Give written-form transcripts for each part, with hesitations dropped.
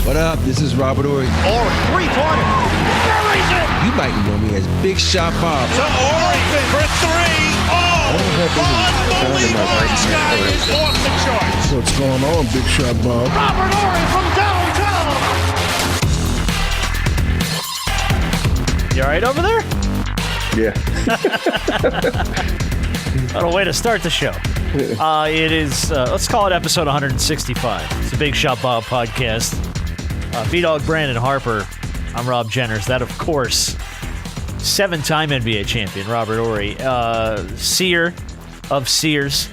What up? This is Robert Ory. Ory, three-pointer. Buries it. You might know me as Big Shot Bob. To Ory for three. Oh, unbelievable. Scottie is off the charts. What's going on, Big Shot Bob? Robert Ory from downtown. You all right over there? Yeah. What a way to start the show. It is, let's call it episode 165. It's a Big Shot Bob podcast. B-Dog Brandon Harper. I'm Rob Jenners. That, of course, 7-time NBA champion Robert Ory. Seer of Seers,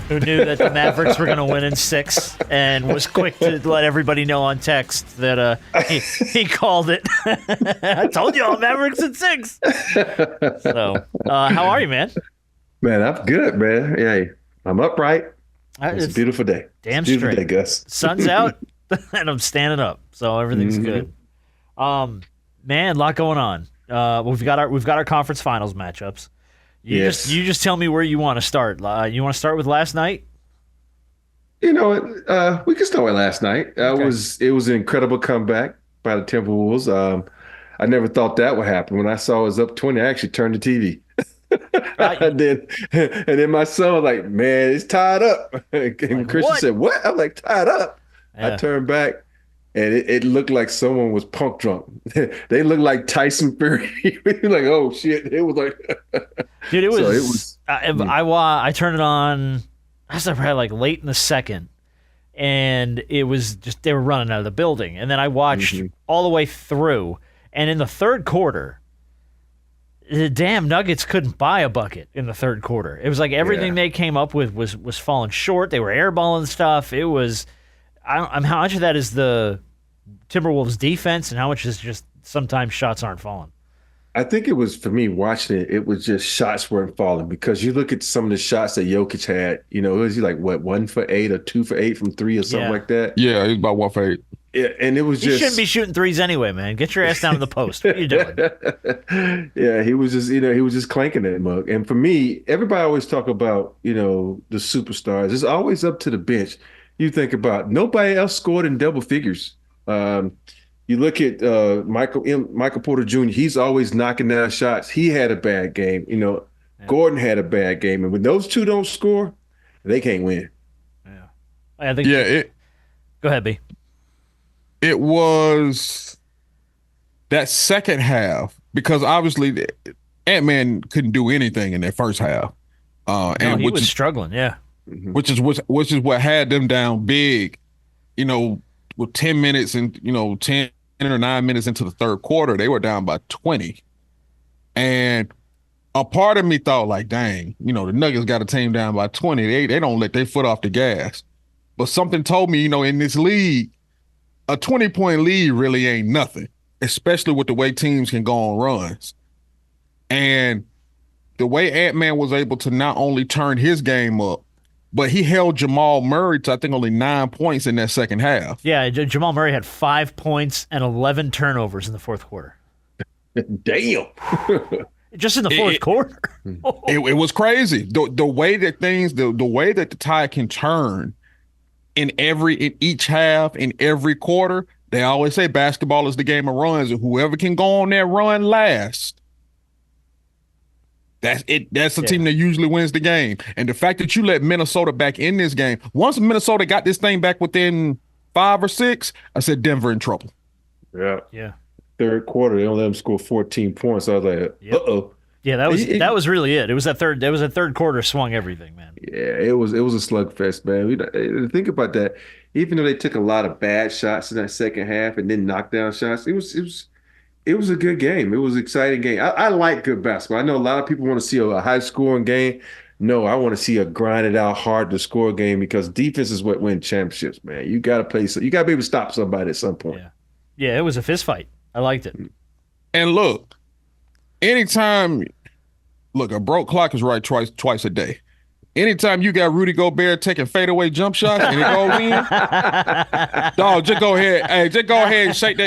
who knew that the Mavericks were going to win in 6 and was quick to let everybody know on text that he called it. I told y'all Mavericks in 6. So, how are you, man? Man, I'm good, man. Yeah, I'm upright. It's a beautiful day. Damn it's a beautiful straight. day, Gus. Sun's out, and I'm standing up, so everything's good. Man, a lot going on. We've got our conference finals matchups. You just tell me where you want to start. You want to start with last night? You know what? We can start with last night. Okay. It was an incredible comeback by the Timberwolves. I never thought that would happen. When I saw it was up 20, I actually turned the TV. and then my son was like, "Man, it's tied up." And like, Christian said, "What?" I'm like, "Tied up." Yeah. I turned back, and it looked like someone was punk drunk. They looked like Tyson Fury. Like, oh shit! It was like, dude, it was. So it was. I turned it on. I was probably like late in the second, and it was just they were running out of the building, and then I watched all the way through, and in the third quarter. The damn Nuggets couldn't buy a bucket in the third quarter. It was like everything they came up with was falling short. They were airballing stuff. It was, how much of that is the Timberwolves defense, and how much is just sometimes shots aren't falling. I think it was, for me watching it, it was just shots weren't falling, because you look at some of the shots that Jokic had. You know, it was like what, 1 for 8 or 2 for 8 from 3 or something like that. Yeah, it was about 1 for 8. Yeah, and it was You shouldn't be shooting threes anyway, man. Get your ass down to the post. What are you doing? Yeah, he was just clanking that mug. And for me, everybody always talk about, the superstars. It's always up to the bench. You think about nobody else scored in double figures. You look at Michael Porter Jr. He's always knocking down shots. He had a bad game. Gordon had a bad game, and when those two don't score, they can't win. Yeah, I think. Yeah, Go ahead, B. It was that second half, because obviously Ant-Man couldn't do anything in that first half. And he was struggling, yeah. Which is what had them down big, with 10 minutes and 10 or 9 minutes into the third quarter, they were down by 20. And a part of me thought, like, dang, the Nuggets got a team down by 20. They don't let their foot off the gas. But something told me, in this league, a 20-point lead really ain't nothing, especially with the way teams can go on runs. And the way Ant-Man was able to not only turn his game up, but he held Jamal Murray to, I think, only 9 points in that second half. Yeah, Jamal Murray had 5 points and 11 turnovers in the fourth quarter. Damn. Just in the fourth quarter. It was crazy. The way that the way that the tide can turn in each half, in every quarter. They always say basketball is the game of runs, and whoever can go on that run last, that's it. That's the team that usually wins the game. And the fact that you let Minnesota back in this game, once Minnesota got this thing back within 5 or 6, I said Denver in trouble. Yeah. Third quarter, they only let them score 14 points. I was like, uh-oh. Yeah, that was really it. It was that third quarter swung everything, man. Yeah, it was a slugfest, man. Think about that. Even though they took a lot of bad shots in that second half and then knockdown shots, it was a good game. It was an exciting game. I like good basketball. I know a lot of people want to see a high scoring game. No, I want to see a grinded out, hard to score game, because defense is what wins championships, man. You got to play. You got to be able to stop somebody at some point. Yeah, it was a fist fight. I liked it. And look, anytime. Look, a broke clock is right twice a day. anytime you got Rudy Gobert taking fadeaway jump shots and it goes in, dog, just go ahead. Hey, just go ahead and shake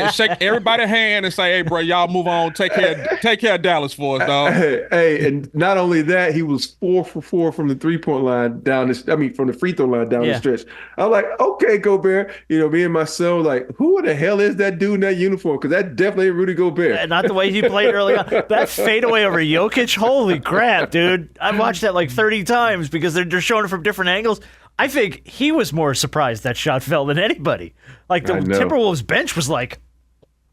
everybody's hand and say, hey, bro, y'all move on. Take care of Dallas for us, dog. Hey, and not only that, he was 4 for 4 from the 3-point line from the free throw line down the stretch. I'm like, okay, Gobert. Me and my son, like, who the hell is that dude in that uniform? Because that definitely ain't Rudy Gobert. Not the way he played early on. That fadeaway over Jokic, holy crap, dude. I watched that like 30 times because they're showing it from different angles. I think he was more surprised that shot fell than anybody. Like the Timberwolves bench was like,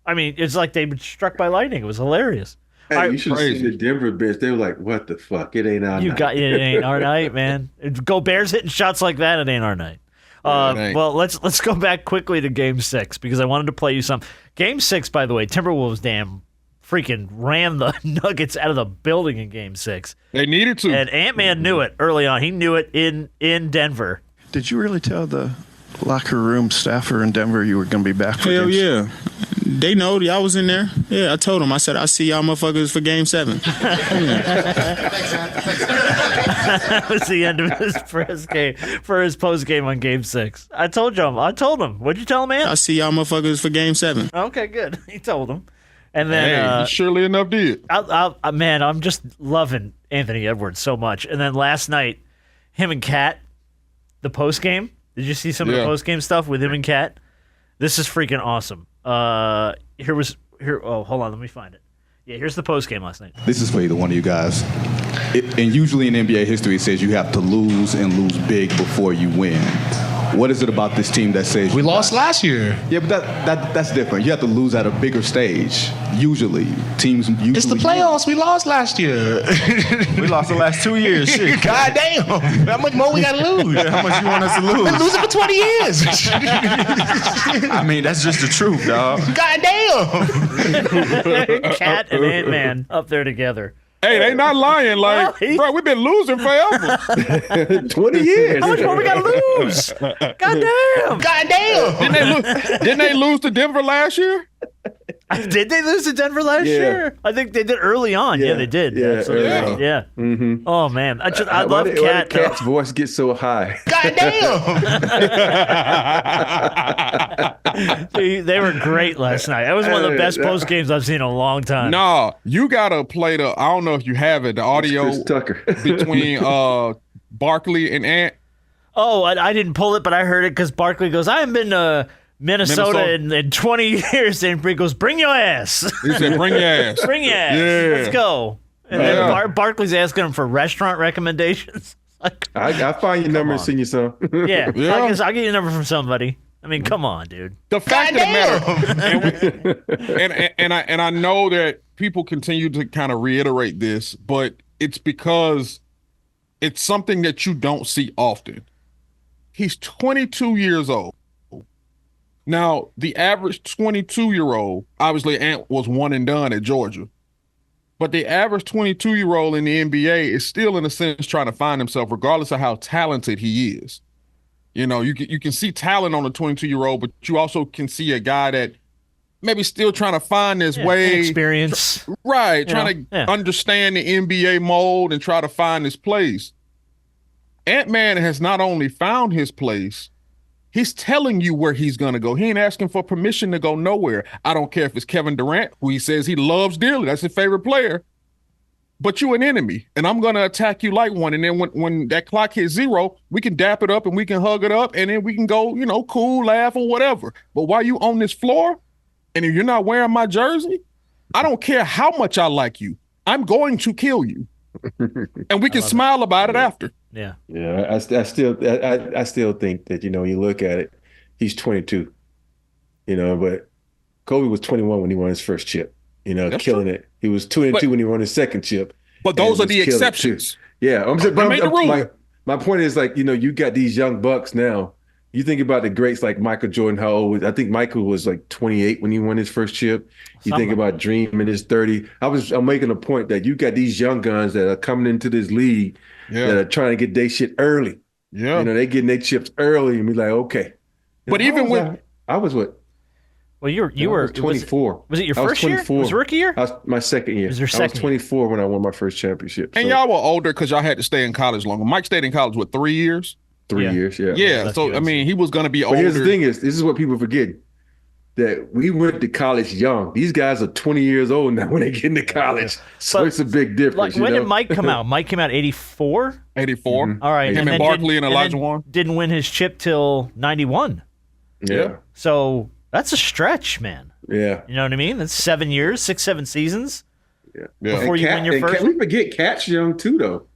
it's like they've been struck by lightning. It was hilarious. Hey, you should have seen the Denver bench. They were like, what the fuck? It ain't our night. It ain't our night, man. If Gobert's hitting shots like that, it ain't our night. Well, let's go back quickly to Game 6 because I wanted to play you some. Game 6, by the way, Timberwolves freaking ran the Nuggets out of the building in Game 6. They needed to. And Ant-Man knew it early on. He knew it in Denver. Did you really tell the locker room staffer in Denver you were going to be back for Hell Game yeah. They know y'all was in there. Yeah, I told them. I said, I'll see y'all motherfuckers for Game 7. That was the end of his post game on Game 6. I told him. What'd you tell him, man? I'll see y'all motherfuckers for Game 7. Okay, good. He told him. And then he surely enough did. Man, I'm just loving Anthony Edwards so much. And then last night, him and Kat, the post game. Did you see some of the post game stuff with him and Kat? This is freaking awesome. Here. Oh, hold on, let me find it. Yeah, here's the post game last night. This is for either one of you guys. And usually in NBA history, it says you have to lose and lose big before you win. What is it about this team that says we lost last year? Yeah, but that's different. You have to lose at a bigger stage. Usually, teams usually. It's the playoffs. We lost last year. We lost the last 2 years. Shit. God damn! How much more we gotta lose? How much you want us to lose? We're losing for 20 years. That's just the truth, dog. God damn! Cat and Ant-Man up there together. Hey, they not lying. Like, bro, we've been losing forever. 20 years. How much more we gotta lose? God damn! God damn! Didn't they lose to Denver last year? Did they lose to Denver last year? I think they did early on. Yeah, they did. Yeah, absolutely. Yeah. Mm-hmm. Oh man, I love Cat. Why did Cat's voice get so high? God damn! They were great last night. That was one of the best post games I've seen in a long time. No, you gotta play I don't know if you have it, the audio between Barkley and Ant. Oh, I didn't pull it, but I heard it because Barkley goes, I haven't been to Minnesota in 20 years. And he goes, bring your ass. He said, bring your ass. Bring your ass. Yeah. Let's go. And then Barkley's asking him for restaurant recommendations. I find your number and send you some. Yeah. I'll get your number from somebody. I mean, come on, dude. The fact of the matter, and I know that people continue to kind of reiterate this, but it's because it's something that you don't see often. He's 22 years old. Now, the average 22-year-old, obviously Ant was one and done at Georgia, but the average 22-year-old in the NBA is still, in a sense, trying to find himself, regardless of how talented he is. You know, you can see talent on a 22-year-old, but you also can see a guy that maybe still trying to find his way. Experience. Right. Trying to understand the NBA mold and try to find his place. Ant-Man has not only found his place, he's telling you where he's going to go. He ain't asking for permission to go nowhere. I don't care if it's Kevin Durant, who he says he loves dearly. That's his favorite player. But you an enemy, and I'm going to attack you like one. And then when that clock hits 0, we can dap it up and we can hug it up, and then we can go, cool, laugh, or whatever. But while you on this floor, and if you're not wearing my jersey, I don't care how much I like you. I'm going to kill you. And we can smile about it after. Yeah. Yeah, I still think that, you look at it, he's 22, but Kobe was 21 when he won his first chip, That's killing true. it. He was 22 when he won his second chip. But those are the exceptions. Yeah. My point is, like, you got these young bucks now. You think about the greats like Michael Jordan, how old I think Michael was like 28 when he won his first chip. You think about Dream in his 30. I'm making a point that you got these young guns that are coming into this league that are trying to get their shit early. Yeah. They getting their chips early and be like, okay. But even when I was what? Well, you I were was 24. Was it your I was first year? 24. Was it rookie year? I was my second year. Was your I second was 24 when I won my first championship. And so y'all were older because y'all had to stay in college longer. Mike stayed in college, what, 3 years? 3 Yeah. years, yeah. Yeah. So, I mean, he was going to be But older. here's the thing is, this is what people forget, that we went to college young. These guys are 20 years old now when they get into college. So But, it's a big difference. Like, when did Mike come out? Mike came out 84? 84. Mm-hmm. All right. Him and then Barkley and Elijah then Warren. didn't win his chip till 91. Yeah. So that's a stretch, man. Yeah. You know what I mean? That's 7 years, 6-7 seasons. Yeah. Before And you win your first Can we forget Cat's young too, though?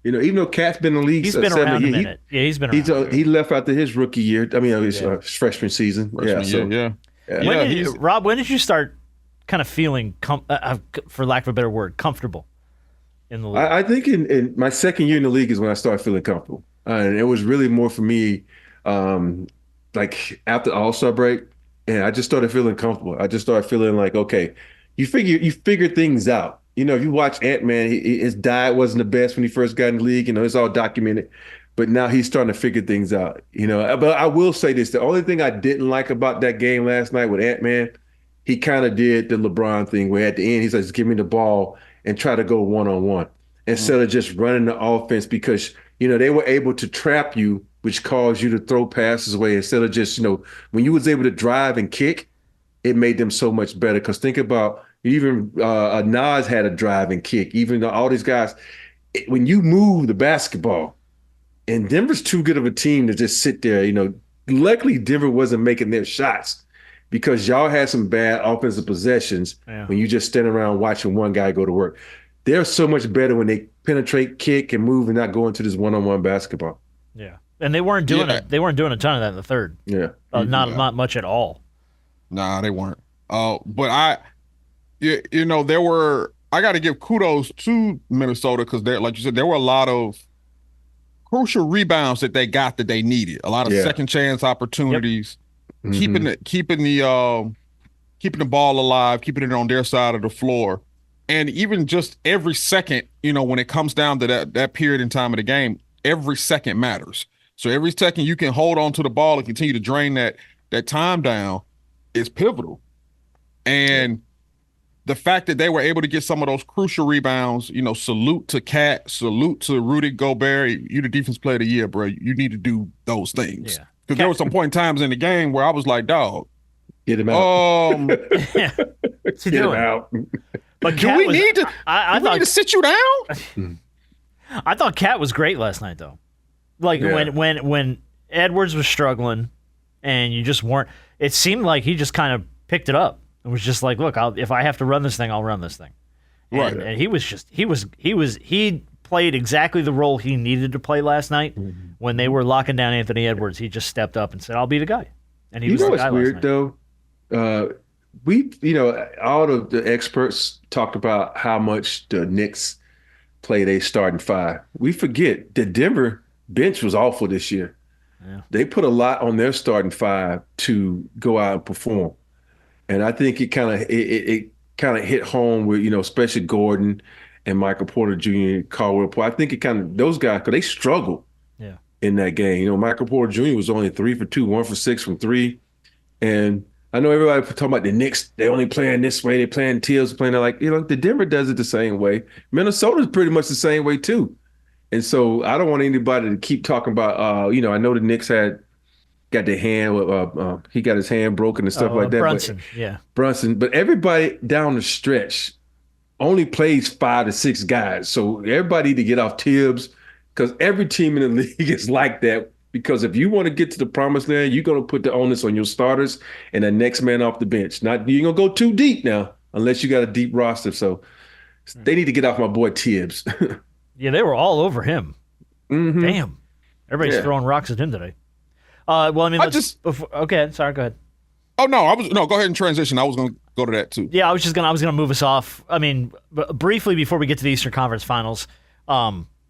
You know, even though Cat's been in the league, He's been around a minute. Yeah, he's been around. He left after his rookie year. I mean, his freshman season. Freshman year, yeah. Rob, when did you start kind of feeling, for lack of a better word, comfortable in the league? I think in my second year in the league is when I started feeling comfortable. And it was really more for me, like after the All-Star break, and I just started feeling comfortable. I just started feeling like, okay, you figure things out. You know, if you watch Ant-Man, his diet wasn't the best when he first got in the league. You know, it's all documented. But now he's starting to figure things out. You know, but I will say this: the only thing I didn't like about that game last night with Ant-Man, he kind of did the LeBron thing where at the end he's like, just give me the ball and try to go one-on-one instead of just running the offense, because, you know, they were able to trap you, which caused you to throw passes away instead of just, you know, when you was able to drive and kick, it made them so much better. Because think about, even Nas had a drive and kick. Even all these guys, when you move the basketball, and Denver's too good of a team to just sit there. You know, luckily Denver wasn't making their shots because y'all had some bad offensive possessions when you just stand around watching one guy go to work. They're so much better when they penetrate, kick, and move, and not go into this one-on-one basketball. Yeah, and they weren't doing it. They weren't doing a ton of that in the third. Yeah, not much at all. Nah, they weren't. But you know, I got to give kudos to Minnesota because like you said, there were a lot of crucial rebounds that they got that they needed. A lot of second chance opportunities, keeping the ball alive, keeping it on their side of the floor, and even just every second. You know, when it comes down to that period in time of the game, every second matters. So every second you can hold on to the ball and continue to drain that time down is pivotal. And the fact that they were able to get some of those crucial rebounds, you know, salute to Cat, salute to Rudy Gobert. You the defense player of the year, bro. You need to do those things. Yeah. Because there were some point in times in the game where I was like, dog, get him out. What's he Get him doing? out. But do Cat we was, need to? I do we thought need to sit you down? I thought Cat was great last night, though. Like when Edwards was struggling, and you just weren't. It seemed like he just kind of picked it up. It was just like, look, if I have to run this thing, I'll run this thing. Right. And he played exactly the role he needed to play last night. When they were locking down Anthony Edwards, he just stepped up and said, "I'll be the guy." And he was the guy what's last weird night. though? All of the experts talked about how much the Knicks play their starting five. We forget the Denver bench was awful this year. Yeah. They put a lot on their starting five to go out and perform. And I think it kind of hit home with, you know, especially Gordon and Michael Porter Jr., Karl. I think it kind of, those guys, because they struggled in that game. You know, Michael Porter Jr. was only 3 for 2, 1 for 6 from 3. And I know everybody talking about the Knicks, they only playing this way, they playing Tibbs, playing that, like, you know, the Denver does it the same way. Minnesota's pretty much the same way too. And so I don't want anybody to keep talking about, I know the Knicks got their hand, he got his hand broken and stuff like that. Brunson, Brunson. But everybody down the stretch only plays 5 to 6 guys. So everybody need to get off Tibbs, because every team in the league is like that. Because if you want to get to the promised land, you're going to put the onus on your starters and the next man off the bench. You're going to go too deep now, unless you got a deep roster. So they need to get off my boy Tibbs. Yeah, they were all over him. Mm-hmm. Damn. Everybody's throwing rocks at him today. Okay, sorry, go ahead. Oh, no, go ahead and transition. I was going to go to that too. Yeah, I was going to move us off. I mean, briefly before we get to the Eastern Conference Finals,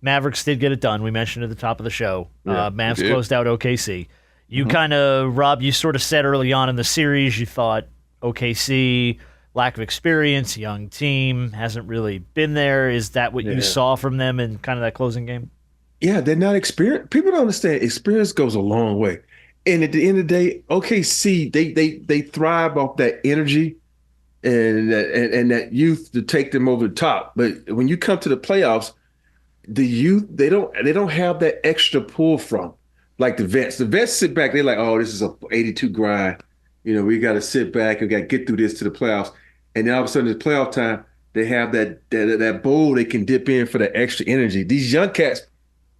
Mavericks did get it done. We mentioned at the top of the show. Mavs closed out OKC. You kind of, Rob, you sort of said early on in the series, you thought OKC, lack of experience, young team, hasn't really been there. Is that what you saw from them in kind of that closing game? Yeah, they're not experienced. People don't understand. Experience goes a long way. And at the end of the day, OKC, they thrive off that energy and that youth to take them over the top. But when you come to the playoffs, the youth, they don't have that extra pull from like the vets. The vets sit back, they're like, oh, this is a 82 grind. We got to sit back and got to get through this to the playoffs. And then all of a sudden, it's playoff time. They have that bowl they can dip in for the extra energy. These young cats,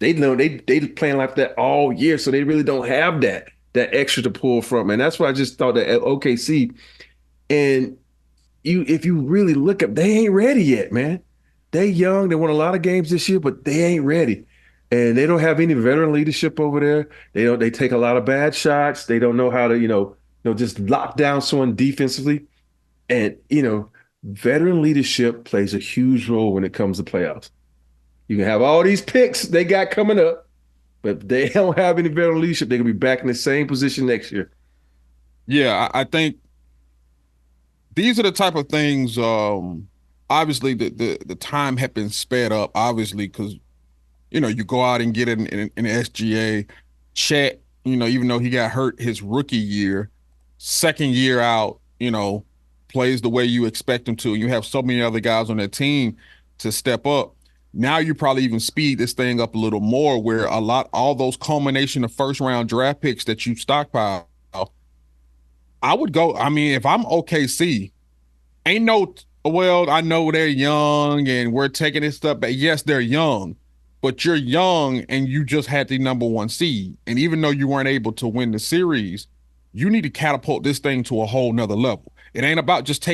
they know they playing like that all year, so they really don't have that extra to pull from. And that's why I just thought that at OKC, and if you really look up, they ain't ready yet, man. They young, they won a lot of games this year, but they ain't ready. And they don't have any veteran leadership over there. They take a lot of bad shots. They don't know how to, just lock down someone defensively. And, veteran leadership plays a huge role when it comes to playoffs. You can have all these picks they got coming up, but if they don't have any veteran leadership, they're going to be back in the same position next year. Yeah, I think these are the type of things, obviously the time had been sped up, obviously, because, you go out and get an SGA. Chet, even though he got hurt his rookie year, second year out, plays the way you expect him to. You have so many other guys on that team to step up. Now you probably even speed this thing up a little more where all those culmination of first round draft picks that you stockpile, I would go, if I'm OKC, I know they're young and we're taking this stuff, but yes, they're young, but you're young and you just had the number one seed. And even though you weren't able to win the series, you need to catapult this thing to a whole nother level. It ain't about just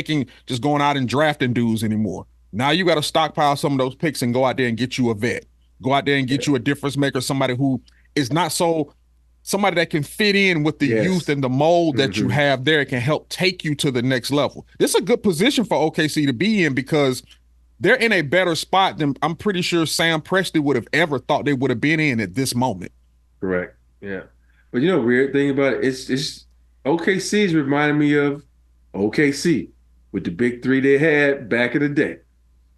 going out and drafting dudes anymore. Now you got to stockpile some of those picks and go out there and get you a vet. Go out there and get you a difference maker, somebody who is somebody that can fit in with the youth and the mold that you have there. It can help take you to the next level. This is a good position for OKC to be in because they're in a better spot than I'm pretty sure Sam Presti would have ever thought they would have been in at this moment. Correct. Yeah. But weird thing about it, it's OKC is reminding me of OKC with the big three they had back in the day.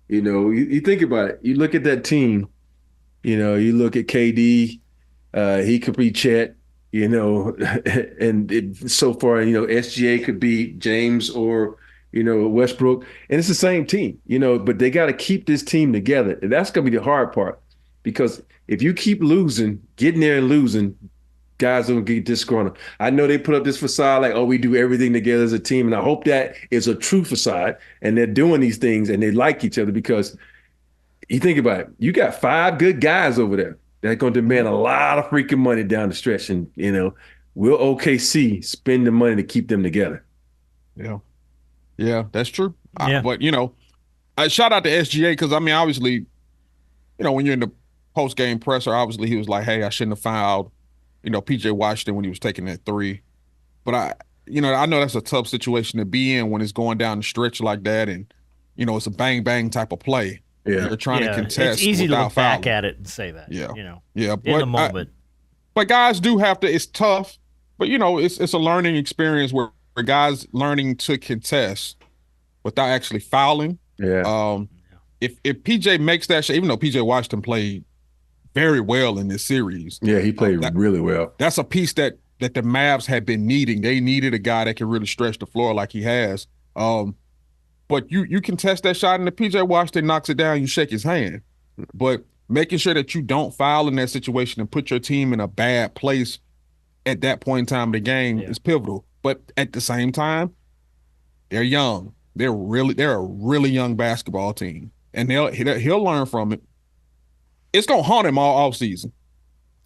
You think about it. You look at that team, you look at KD, he could be Chet, and so far, SGA could be James or, Westbrook. And it's the same team, but they got to keep this team together. And that's going to be the hard part because if you keep losing, getting there and losing, guys don't get disgruntled. I know they put up this facade like, oh, we do everything together as a team. And I hope that is a true facade and they're doing these things and they like each other because you think about it, you got 5 good guys over there that are going to demand a lot of freaking money down the stretch. And, will OKC spend the money to keep them together? Yeah. Yeah, that's true. Yeah. But, I shout out to SGA because, obviously, when you're in the post-game presser, obviously he was like, hey, I shouldn't have fouled PJ Washington when he was taking that 3. But I know that's a tough situation to be in when it's going down the stretch like that and, it's a bang-bang type of play. Yeah. You're trying to contest it's easy to look fouling. back at it and say that. Yeah. In the moment. But guys do have to. It's tough, but it's a learning experience where guys learning to contest without actually fouling. Yeah. If PJ makes that shot, even though PJ Washington played very well in this series. Yeah, he played really well. That's a piece that the Mavs had been needing. They needed a guy that can really stretch the floor like he has. But you can test that shot, and if PJ Washington knocks it down, you shake his hand. But making sure that you don't foul in that situation and put your team in a bad place at that point in time of the game is pivotal. But at the same time, they're young. They're a really young basketball team, and he'll learn from it. It's gonna haunt him all season.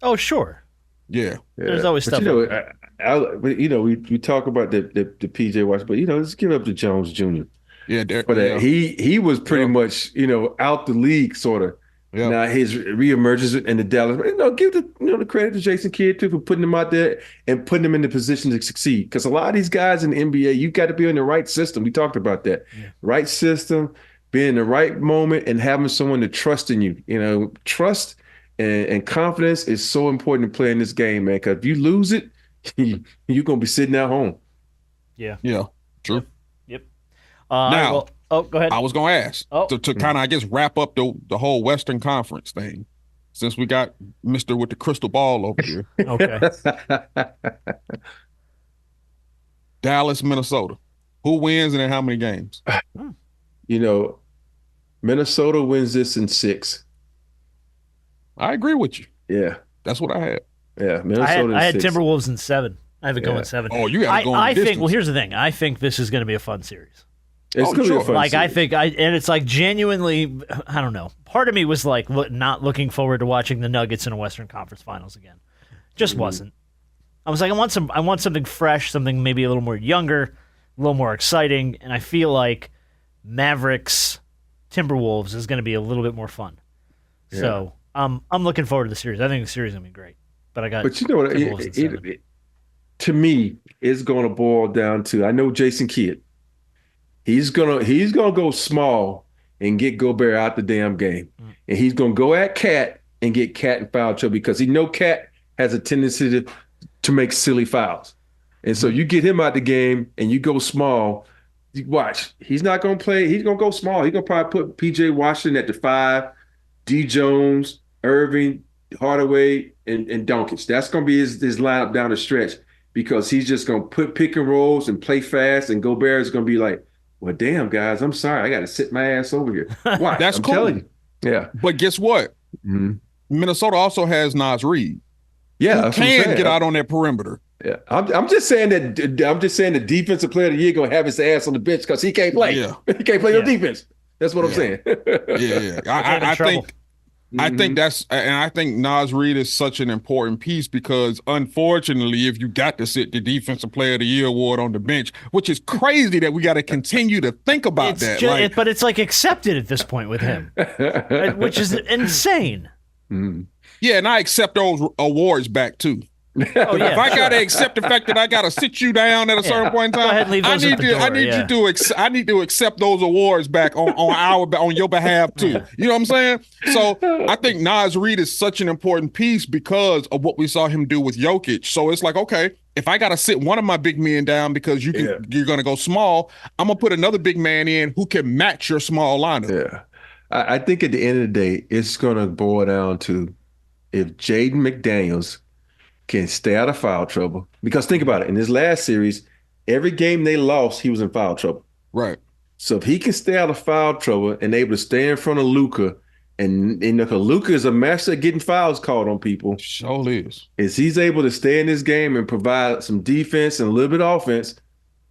Oh, sure. Yeah. There's always stuff. We talk about the PJ Washington, but let's give it up to Jones Jr. Yeah, but he was pretty much out the league sort of. Yeah. Now his reemergence in the Dallas, give the credit to Jason Kidd too for putting him out there and putting him in the position to succeed. Because a lot of these guys in the NBA, you got to be in the right system. We talked about that, right system, being in the right moment, and having someone to trust in you. Trust and confidence is so important to play in this game, man. Because if you lose it, you're gonna be sitting at home. Yeah. Yeah. True. Yep. Now. Go ahead. I was going to ask to kind of, I guess, wrap up the whole Western Conference thing. since we got Mr. with the crystal ball over here. Okay. Dallas, Minnesota. Who wins and in how many games? Minnesota wins this in 6. I agree with you. Yeah. That's what I had. Yeah, Minnesota I had in 6. Timberwolves in 7. I have it going 7. Oh, you got it going I think. distance. Well, here's the thing. I think this is going to be a fun series. It's going to be a fun Like, I series. think, and it's like genuinely, I don't know. Part of me was like not looking forward to watching the Nuggets in a Western Conference Finals again. Just wasn't. I was like, I want something fresh, something maybe a little more younger, a little more exciting, and I feel like Mavericks Timberwolves is going to be a little bit more fun. Yeah. So I'm looking forward to the series. I think the series is going to be great. But you know what? To me, it's going to boil down to, I know Jason Kidd. He's gonna go small and get Gobert out the damn game, and he's gonna go at Cat and get Cat in foul trouble because he know Cat has a tendency to make silly fouls, and so you get him out the game and you go small. You watch, he's not gonna play. He's gonna go small. He's gonna probably put P.J. Washington at the 5, D. Jones, Irving, Hardaway, and Doncic. That's gonna be his lineup down the stretch because he's just gonna put pick and rolls and play fast, and Gobert is gonna be like, well, damn, guys, I'm sorry. I got to sit my ass over here. Why? That's I'm cool. telling you. Yeah. But guess what? Mm-hmm. Minnesota also has Naz Reid. Yeah, who can get out on that perimeter. Yeah, I'm just saying the defensive player of the year gonna have his ass on the bench because he can't play. Yeah. He can't play no defense. That's what I'm saying. Yeah. I think that's, and I think Naz Reid is such an important piece because unfortunately, if you got to sit the Defensive Player of the Year award on the bench, which is crazy that we got to continue to think about that. But it's like accepted at this point with him, which is insane. Yeah, and I accept those awards back too. If I gotta accept the fact that I gotta sit you down at a certain point in time, go ahead and leave those I need to accept those awards back on your behalf too. You know what I'm saying? So I think Naz Reid is such an important piece because of what we saw him do with Jokic. So it's like, okay, if I gotta sit one of my big men down because you're gonna go small, I'm gonna put another big man in who can match your small lineup. Yeah, I think at the end of the day, it's gonna boil down to if Jaden McDaniels can stay out of foul trouble. Because think about it, in his last series, every game they lost, he was in foul trouble. Right. So if he can stay out of foul trouble and able to stay in front of Luka, and Luka is a master at getting fouls called on people. Sure is. Is he's able to stay in this game and provide some defense and a little bit of offense,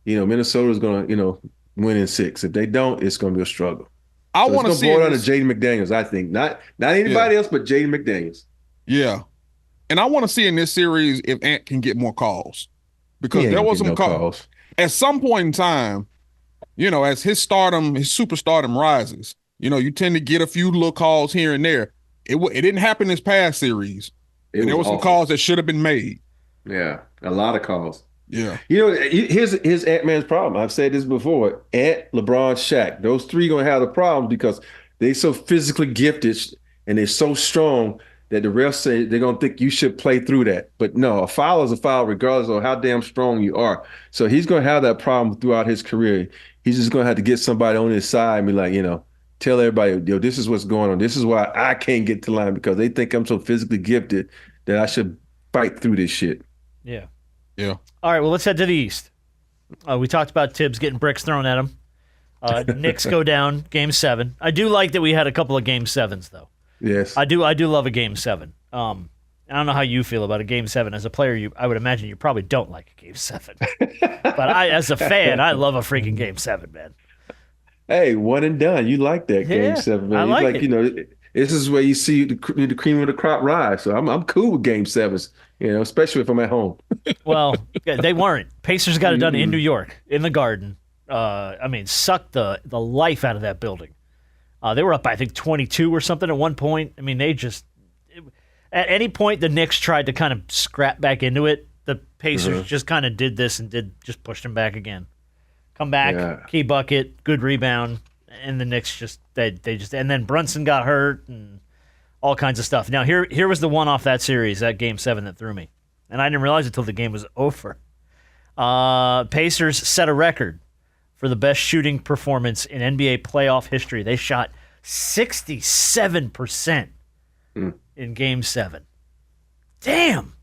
Minnesota's going to, win in 6. If they don't, it's going to be a struggle. I want to see it. It's going to boil down to Jaden McDaniels, I think. Not anybody else, but Jaden McDaniels. Yeah. And I want to see in this series if Ant can get more calls. Because there was some calls. At some point in time, as his superstardom rises, you tend to get a few little calls here and there. It didn't happen this past series. There were some calls that should have been made. Yeah, a lot of calls. Yeah. Here's Ant-Man's problem. I've said this before. Ant, LeBron, Shaq. Those three going to have the problem because they're so physically gifted and they're so strong that the refs say they're going to think you should play through that. But no, a foul is a foul regardless of how damn strong you are. So he's going to have that problem throughout his career. He's just going to have to get somebody on his side and be like, tell everybody, this is what's going on. This is why I can't get to line because they think I'm so physically gifted that I should fight through this shit. Yeah. Yeah. All right, well, let's head to the East. We talked about Tibbs getting bricks thrown at him. Knicks go down, Game 7. I do like that we had a couple of Game 7s, though. Yes. I do love a Game 7. I don't know how you feel about a Game 7. As a player, I would imagine you probably don't like a Game 7. But as a fan, I love a freaking Game 7, man. Hey, one and done. You like that Game 7, man. I like it. This is where you see the cream of the crop rise. So I'm cool with Game 7s, especially if I'm at home. Well, they weren't. Pacers got it done in New York, in the Garden. Sucked the life out of that building. They were up, I think, 22 or something at one point. At any point the Knicks tried to kind of scrap back into it, the Pacers just kind of did this and just pushed them back again. Come back, key bucket, good rebound, and the Knicks and then Brunson got hurt and all kinds of stuff. Now here was the one off that series, that Game 7 that threw me, and I didn't realize it until the game was over. Pacers set a record for the best shooting performance in NBA playoff history. They shot 67% in Game 7. Damn.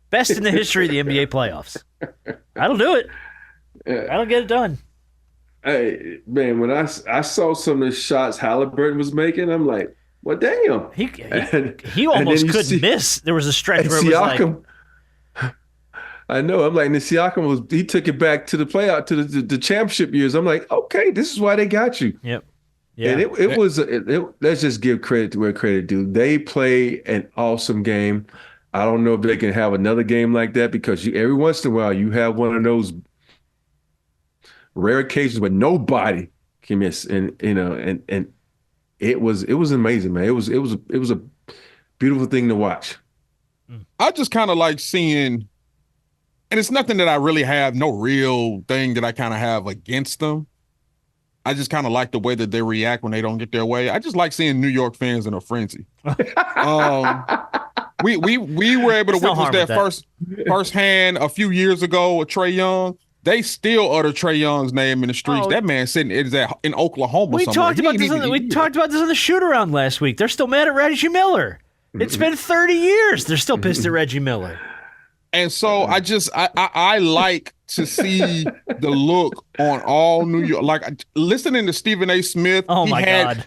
Best in the history of the NBA playoffs. That'll do it. That'll get it done. Hey, man, when I saw some of the shots Halliburton was making, I'm like, well, damn. He almost couldn't miss. There was a stretch where it was Siakam, like... I know. I'm like, and Siakam he took it back to the playoff, to the championship years. I'm like, okay, this is why they got you. Yep. Yeah. And it was, let's just give credit to where credit due. They play an awesome game. I don't know if they can have another game like that because every once in a while you have one of those rare occasions where nobody can miss, and it was amazing, man. It was a beautiful thing to watch. I just kind of like seeing, and it's nothing that I really have, no real thing that I kind of have against them. I just kind of like the way that they react when they don't get their way. I just like seeing New York fans in a frenzy. We were able to witness that firsthand a few years ago with Trae Young. They still utter Trae Young's name in the streets. That man sitting in Oklahoma. We talked about this on the shoot around last week. They're still mad at Reggie Miller. It's been 30 years. They're still pissed at Reggie Miller. And so I like to see the look on all New York. Like listening to Stephen A. Smith. Oh my God.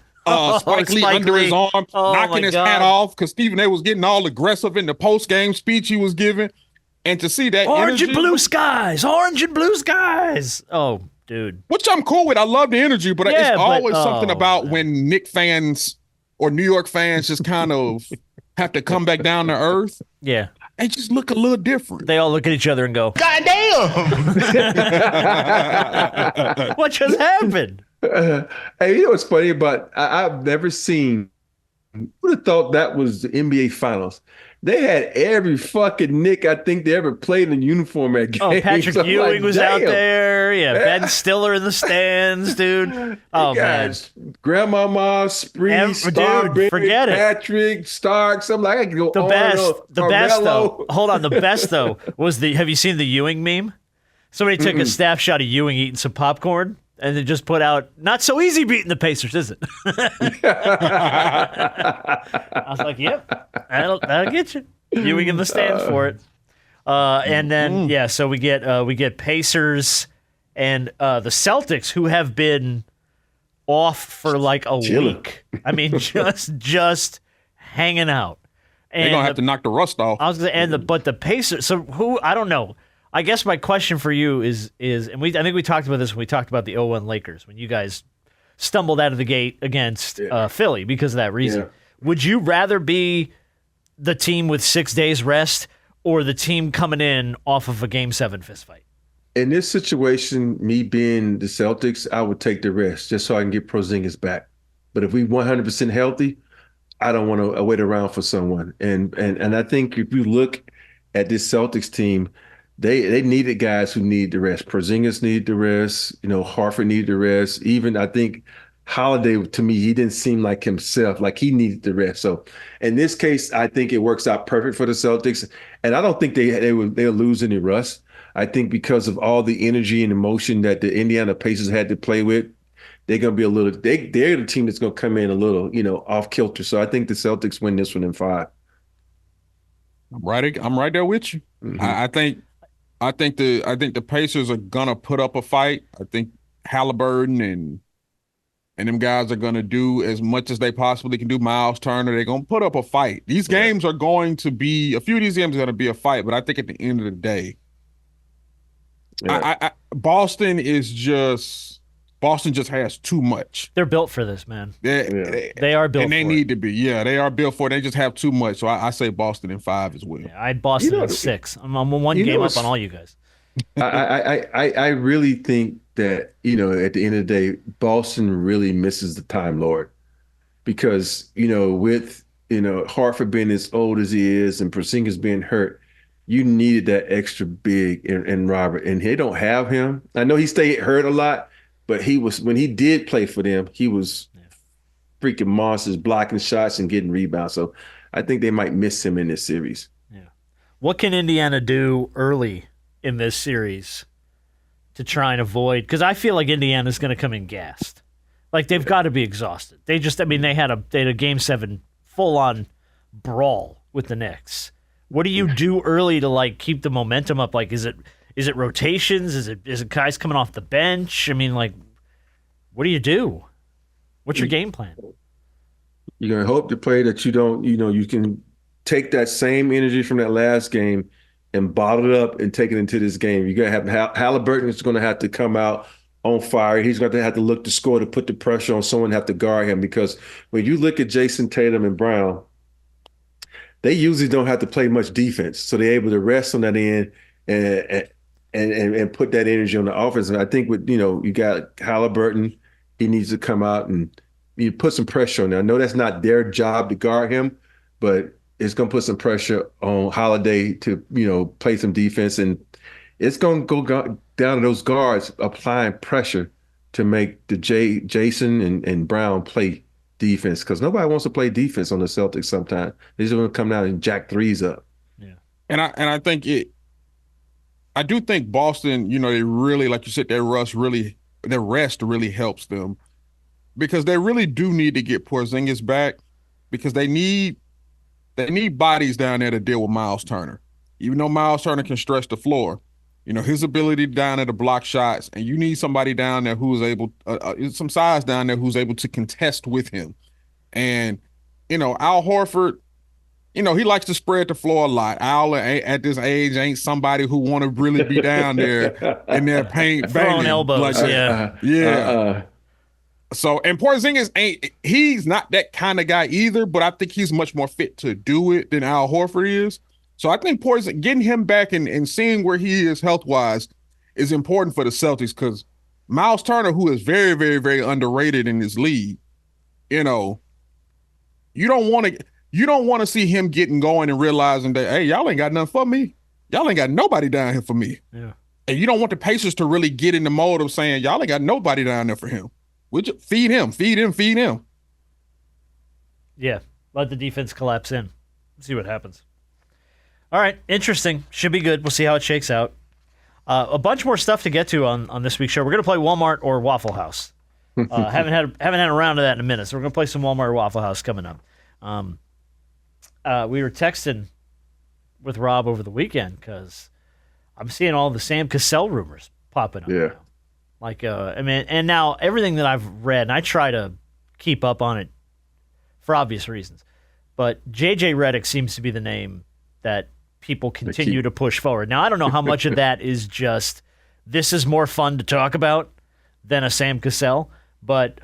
Spike Lee under his arm, knocking his hat off because Stephen A. was getting all aggressive in the post-game speech he was giving. And to see that orange energy, and blue skies. Oh, dude. Which I'm cool with. I love the energy, but it's always something about when Knicks fans or New York fans just kind of have to come back down to earth. Yeah. They just look a little different. They all look at each other and go, God damn! What just happened? Hey, you know what's funny about I've never seen, who would have thought that was the NBA Finals? They had every fucking Knick I think they ever played in uniform at games. Oh, Patrick Ewing was out there. Yeah, Ben Stiller in the stands, dude. Oh, man. Grandmama, Spree, Starberry, forget it. Patrick, Starks. I'm like, I can go the on. The best, though. Hold on. The best, though, was have you seen the Ewing meme? Somebody took a snap shot of Ewing eating some popcorn. And they just put out, not so easy beating the Pacers, is it? I was like, yep, that'll get you. Ewing in the stands for it. And then, so we get Pacers and the Celtics, who have been off for like a week. I mean, just hanging out. And they're gonna have to knock the rust off. I was gonna but the Pacers. So who? I don't know. I guess my question for you is, and I think we talked about this when we talked about the 0-1 Lakers, when you guys stumbled out of the gate against Philly because of that reason. Yeah. Would you rather be the team with 6 days rest or the team coming in off of a Game 7 fistfight? In this situation, me being the Celtics, I would take the rest just so I can get Porzingis back. But if we 100% healthy, I don't want to wait around for someone. And I think if you look at this Celtics team, They needed guys who need the rest. Porzingis needed the rest. Harford needed the rest. Even I think Holiday, to me, he didn't seem like himself, like he needed the rest. So in this case, I think it works out perfect for the Celtics. And I don't think they'll lose any rust. I think because of all the energy and emotion that the Indiana Pacers had to play with, they're going to be they're the team that's going to come in a little, off kilter. So I think the Celtics win this one in 5. I'm right there with you. Mm-hmm. I think the Pacers are gonna put up a fight. I think Halliburton and them guys are gonna do as much as they possibly can do. Miles Turner, they're gonna put up a fight. These games are going to be a few of these games are gonna be a fight, but I think at the end of the day, Boston just has too much. They're built for this, man. They are built, and they need to be. Yeah, they are built for it. They just have too much. So I say Boston in 5 as well. Yeah, I had Boston in 6. I'm one game up on all you guys. I really think that at the end of the day, Boston really misses the Time Lord because with Hartford being as old as he is and Porzingis being hurt, you needed that extra big in Robert, and they don't have him. I know he stayed hurt a lot. But when he did play for them, he was freaking monsters, blocking shots and getting rebounds. So I think they might miss him in this series. Yeah. What can Indiana do early in this series to try and avoid? Because I feel like Indiana's going to come in gassed. Like they've got to be exhausted. They had a Game 7 full-on brawl with the Knicks. What do you do early to like keep the momentum up? Like, is it rotations? Is it guys coming off the bench? I mean, like, what do you do? What's your game plan? You're gonna hope to play that you don't, you can take that same energy from that last game and bottle it up and take it into this game. You're gonna have Halliburton is gonna have to come out on fire. He's going to have to look to score to put the pressure on someone to have to guard him, because when you look at Jason Tatum and Brown, they usually don't have to play much defense, so they're able to rest on that end and put that energy on the offense. And I think with you got Halliburton, he needs to come out and you put some pressure on there. I know that's not their job to guard him, but it's going to put some pressure on Holiday to play some defense, and it's going to go down to those guards applying pressure to make the Jason and Brown play defense, because nobody wants to play defense on the Celtics sometimes. They're just going to come down and jack threes up. Yeah. And I think I do think Boston, they really, like you said, their rest really helps them, because they really do need to get Porzingis back, because they need bodies down there to deal with Miles Turner. Even though Miles Turner can stretch the floor, his ability down there to block shots, and you need somebody down there who's able, some size down there who's able to contest with him. And, Al Horford, he likes to spread the floor a lot. Al, at this age, ain't somebody who want to really be down there in their paint throwing elbows. So, and Porzingis he's not that kind of guy either, but I think he's much more fit to do it than Al Horford is. So I think Porzingis, getting him back and seeing where he is health-wise is important for the Celtics, because Miles Turner, who is very, very, very underrated in this league, you don't want to see him getting going and realizing that, hey, y'all ain't got nothing for me. Y'all ain't got nobody down here for me. Yeah. And you don't want the Pacers to really get in the mode of saying, y'all ain't got nobody down there for him. Would you feed him? Yeah, let the defense collapse in. See what happens. All right, interesting. Should be good. We'll see how it shakes out. A bunch more stuff to get to on this week's show. We're going to play Walmart or Waffle House. Haven't had a round of that in a minute, so we're going to play some Walmart or Waffle House coming up. We were texting with Rob over the weekend because I'm seeing all the Sam Cassell rumors popping up. Yeah. Now. Like, and now everything that I've read, and I try to keep up on it for obvious reasons, but JJ Redick seems to be the name that people continue to push forward. Now, I don't know how much of that is just this is more fun to talk about than a Sam Cassell, but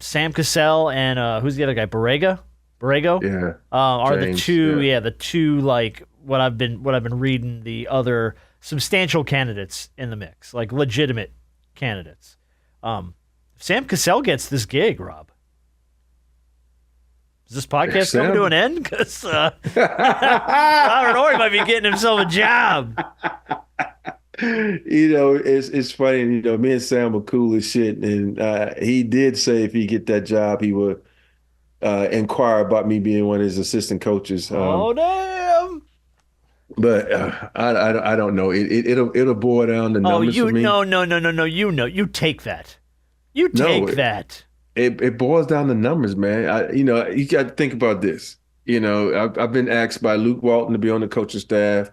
Sam Cassell and who's the other guy? Borrego? Yeah. Are James, the two, the two, like what I've been reading, the other substantial candidates in the mix, like legitimate candidates. Sam Cassell gets this gig, Rob. Is this podcast coming to an end? Because Robert Horry might be getting himself a job. It's funny. Me and Sam were cool as shit, and he did say if he get that job, he would inquire about me being one of his assistant coaches. Oh damn! But I don't know. It'll boil down to numbers for me. No. You take that. You take that. It boils down to numbers, man. You got to think about this. I've been asked by Luke Walton to be on the coaching staff,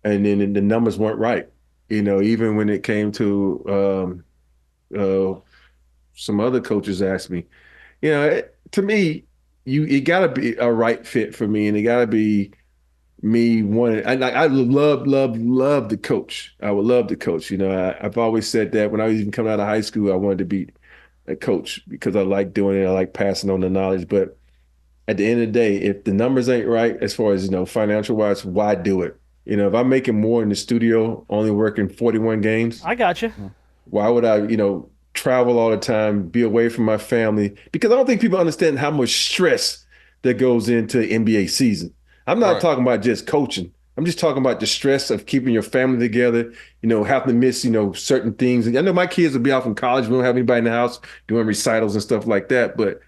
and then the numbers weren't right. Even when it came to some other coaches asked me. To me, it got to be a right fit for me, and it got to be me wanting. I love the coach. I would love to coach. I've always said that when I was even coming out of high school, I wanted to be a coach because I like doing it. I like passing on the knowledge. But at the end of the day, if the numbers ain't right, as far as, financial wise, why do it? If I'm making more in the studio, only working 41 games. I got you. Why would I, travel all the time, be away from my family? Because I don't think people understand how much stress that goes into NBA season. I'm not talking about just coaching. I'm just talking about the stress of keeping your family together, having to miss, certain things. And I know my kids will be out from college. We don't have anybody in the house doing recitals and stuff like that. But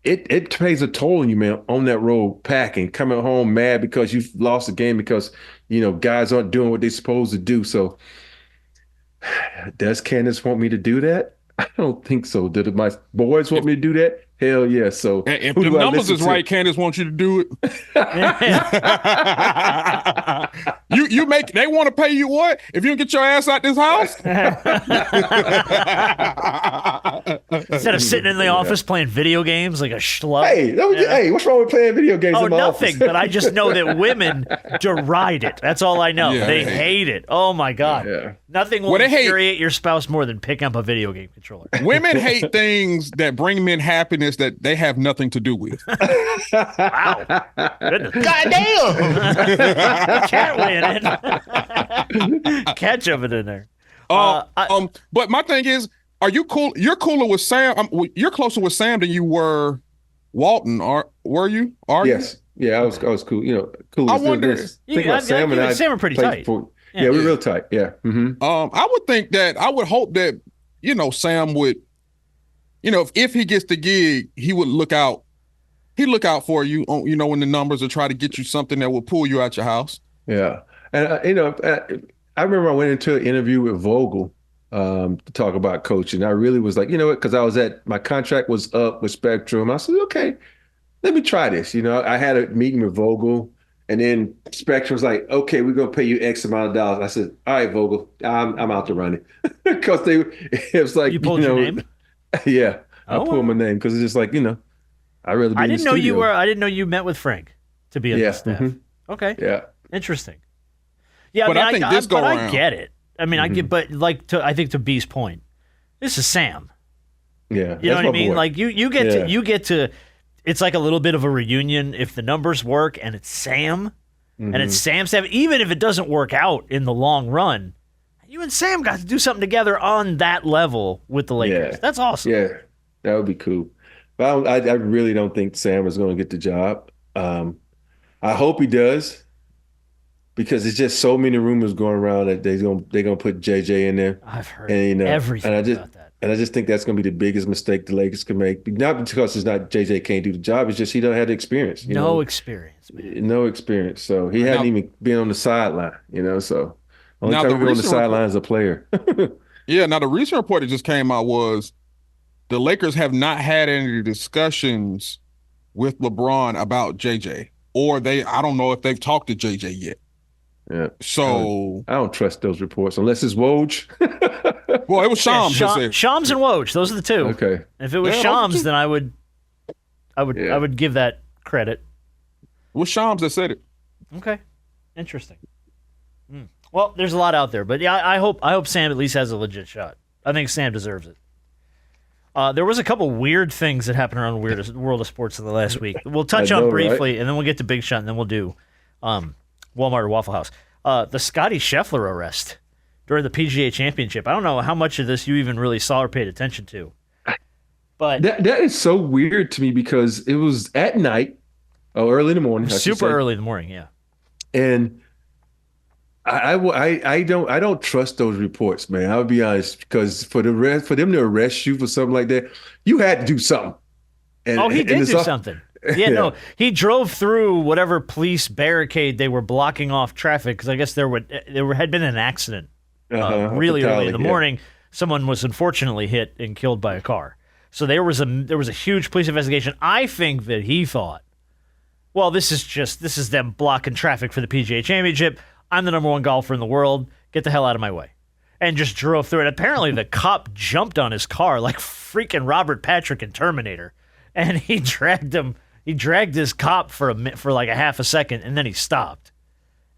it pays a toll on you, man, on that road, packing, coming home mad because you've lost a game because, guys aren't doing what they're supposed to do. So does Candace want me to do that? I don't think so. Do my boys want me to do that? Hell yeah. So If who the do I numbers listen is to? right, Candace wants you to do it. you make they want to pay you what? If you don't get your ass out this house? Instead of sitting in the office playing video games like a schlub. Hey, what's wrong with playing video games Oh, in my nothing. office? But I just know that women deride it. That's all I know. Yeah, they hate it. Oh my God. Yeah. Nothing will Well, they hate- infuriate your spouse more than picking up a video game controller. Women hate things that bring men happiness that they have nothing to do with. Wow. Goodness. Goddamn. Cat weighing in. Cat jumping in there. But my thing is, are you cool? You're cooler with Sam. You're closer with Sam than you were Walton. Were you? Are Yes. Yeah, I was cool. You know, cool. I wonder- Think about Sam and I. Sam are pretty played tight. Yeah, we're real tight. Yeah. Mm-hmm. I would think that I would hope that Sam would, if he gets the gig, he would look out. He'd look out for you on when the numbers, or try to get you something that will pull you out your house. Yeah, and I remember I went into an interview with Vogel to talk about coaching. I really was like, because my contract was up with Spectrum. I said, okay, let me try this. I had a meeting with Vogel, and then Spectrum was like, okay, we're gonna pay you X amount of dollars. I said, all right, Vogel, I'm out to run it, because it was like, You pulled your name? Yeah, I Oh, pulled wow. my name because it's just like, I'd rather be I in the didn't know you studio. were. I didn't know you met with Frank to be on the staff. mhm. Okay. Yeah. Interesting. Yeah, But I think this go I around- get it. I mean, I get, but I think to B's point, this is Sam. Yeah. You know what that's I my mean? boy. Like you get to. It's like a little bit of a reunion if the numbers work and it's Sam, and it's Sam's staff. Even if it doesn't work out in the long run, you and Sam got to do something together on that level with the Lakers. Yeah. That's awesome. Yeah, that would be cool. But I really don't think Sam is going to get the job. I hope he does, because it's just so many rumors going around that they're gonna put JJ in there. I've heard And, everything about that. And I just think that's going to be the biggest mistake the Lakers can make. Not because it's not JJ can't do the job. It's just he don't have the experience. No experience, man. No experience. So he hadn't even been on the sideline. So only Now, time the we were on the recent sideline as a player. Yeah. Now the recent report that just came out was the Lakers have not had any discussions with LeBron about JJ, or I don't know if they've talked to JJ yet. Yeah. So I don't trust those reports unless it's Woj. well, it was Shams that Yeah, said. Shams and Woj, those are the two. Okay. If it was Yeah, those are Shams, two. then I would give that credit. It was Shams that said it. Okay, interesting. Well, there's a lot out there, but yeah, I hope Sam at least has a legit shot. I think Sam deserves it. There was a couple weird things that happened around the world of sports in the last week. We'll touch I on know, briefly, and then we'll get to Big Shot, and then we'll do Walmart or Waffle House. The Scottie Scheffler arrest during the PGA Championship. I don't know how much of this you even really saw or paid attention to. But That is so weird to me, because it was at night, early in the morning. I should super say. early in the morning, yeah. And I don't trust those reports, man. I'll be honest, because for them to arrest you for something like that, you had to do something. And, Oh, he and did it's do all- something. Yeah, no, he drove through whatever police barricade they were blocking off traffic, because I guess there had been an accident really early in the morning. Someone was unfortunately hit and killed by a car. So there was a huge police investigation. I think that he thought, well, this is them blocking traffic for the PGA Championship. I'm the number one golfer in the world. Get the hell out of my way. And just drove through it. Apparently the cop jumped on his car like freaking Robert Patrick in Terminator, and he dragged him. He dragged his cop for like a half a second, and then he stopped,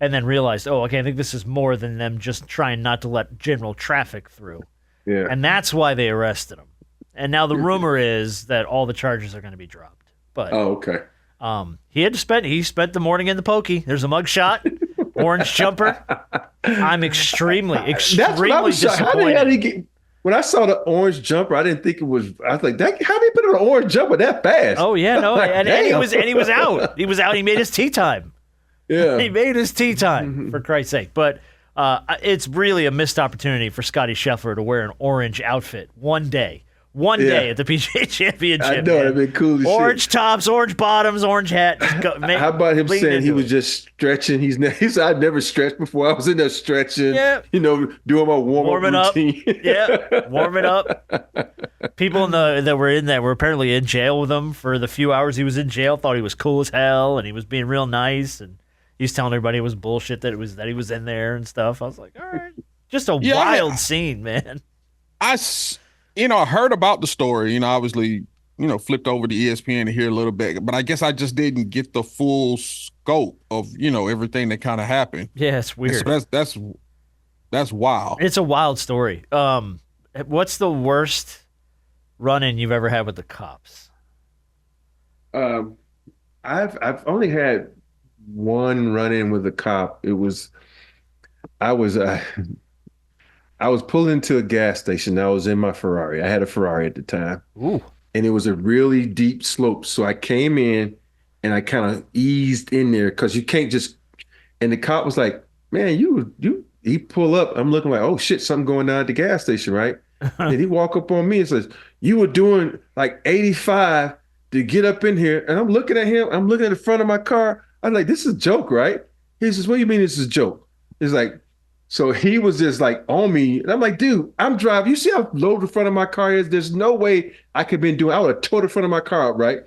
and then realized, oh, okay, I think this is more than them just trying not to let general traffic through. Yeah. And that's why they arrested him. And now the rumor is that all the charges are going to be dropped. But Oh, okay. he spent the morning in the pokey. There's a mugshot, orange jumper. I'm extremely That's what I was shocked. How the hell disappointed. did he get? When I saw the orange jumper, I didn't think it was. I was like, how did he put on an orange jumper that fast? Oh yeah, no, Like, and damn. he was out. He was out. He made his tea time. Yeah. He made his tea time, for Christ's sake. But it's really a missed opportunity for Scottie Scheffler to wear an orange outfit one day. one day at the PGA Championship. I know, that'd be cool as Orange shit. tops, orange bottoms, orange hat. How about him saying he was just stretching? He said, I'd never stretched before. I was in there stretching, doing my warming routine. Warming up. People that were in there were apparently in jail with him for the few hours he was in jail, thought he was cool as hell, and he was being real nice, and he was telling everybody it was bullshit that he was in there and stuff. I was like, all right. Just a wild scene, man. I heard about the story, obviously, flipped over to ESPN to hear a little bit, but I guess I just didn't get the full scope of, everything that kind of happened. Yeah, it's weird. So that's wild. It's a wild story. What's the worst run-in you've ever had with the cops? I've only had one run-in with a cop. I was pulling into a gas station. I was in my Ferrari. I had a Ferrari at the time. Ooh. And it was a really deep slope. So I came in and I kind of eased in there because you can't just, and the cop was like, man, he pull up. I'm looking like, oh shit, something going on at the gas station, right? And he walk up on me and says, you were doing like 85 to get up in here. And I'm looking at him. I'm looking at the front of my car. I'm like, this is a joke, right? He says, what do you mean this is a joke? It's like, so he was just like on me. And I'm like, dude, I'm driving. You see how low the front of my car is? There's no way I could have been doing, I would have tore the front of my car up, right?